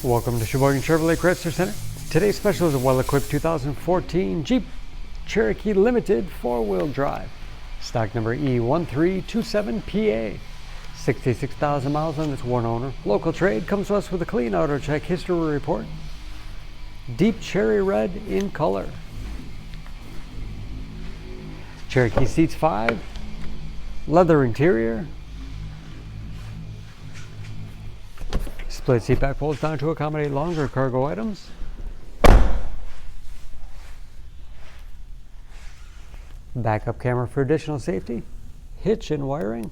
Welcome to Sheboygan Chevrolet Chrysler Center. Today's special is a well-equipped 2014 Jeep Cherokee Limited 4-wheel drive. Stock number E1327PA. 66,000 miles on its one owner. Local trade comes to us with a clean auto check history report. Deep cherry red in color. Cherokee seats 5. Leather interior. Split seat back folds down to accommodate longer cargo items. Backup camera for additional safety. Hitch and wiring.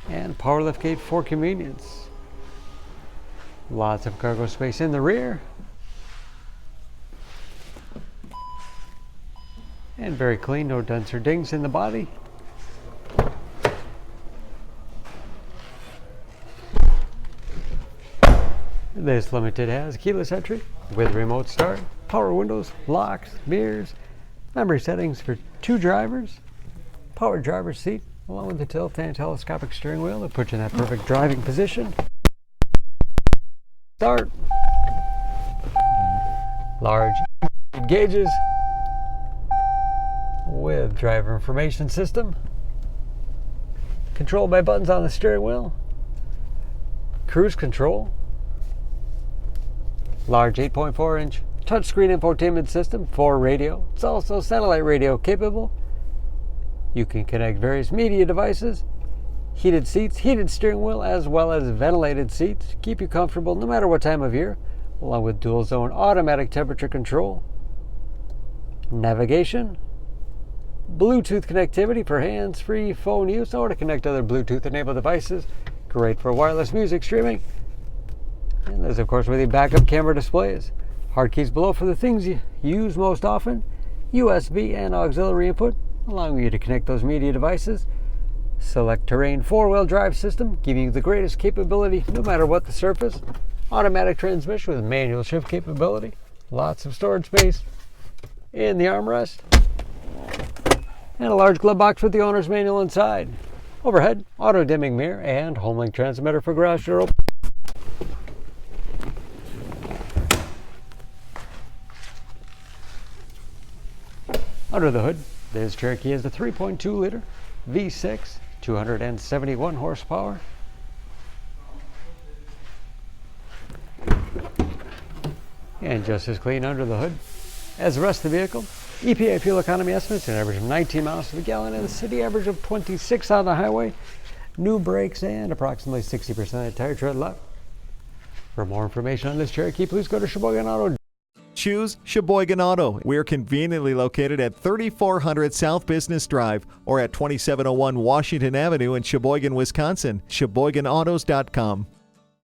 And power liftgate for convenience. Lots of cargo space in the rear. And very clean, no dents or dings in the body. This Limited has keyless entry with remote start, power windows, locks, mirrors, memory settings for 2 drivers, power driver's seat, along with the tilt and telescopic steering wheel that puts you in that perfect driving position. Start. Large gauges with driver information system. Controlled by buttons on the steering wheel. Cruise control. Large 8.4-inch touchscreen infotainment system for radio. It's also satellite radio capable. You can connect various media devices. Heated seats, heated steering wheel, as well as ventilated seats. Keep you comfortable no matter what time of year, along with dual zone automatic temperature control. Navigation. Bluetooth connectivity for hands-free phone use or to connect other Bluetooth-enabled devices. Great for wireless music streaming. And there's, of course, with the backup camera displays. Hard keys below for the things you use most often. USB and auxiliary input, allowing you to connect those media devices. Select terrain 4-wheel drive system, giving you the greatest capability no matter what the surface. Automatic transmission with manual shift capability. Lots of storage space in the armrest. And a large glove box with the owner's manual inside. Overhead, auto dimming mirror and HomeLink transmitter for garage door opening. Under the hood, this Cherokee has the 3.2-liter V6, 271 horsepower. And just as clean under the hood as the rest of the vehicle. EPA fuel economy estimates an average of 19 miles to the gallon and the city average of 26 on the highway. New brakes and approximately 60% of the tire tread left. For more information on this Cherokee, please go to Sheboygan Auto. Choose Sheboygan Auto. We're conveniently located at 3400 South Business Drive or at 2701 Washington Avenue in Sheboygan, Wisconsin. SheboyganAutos.com.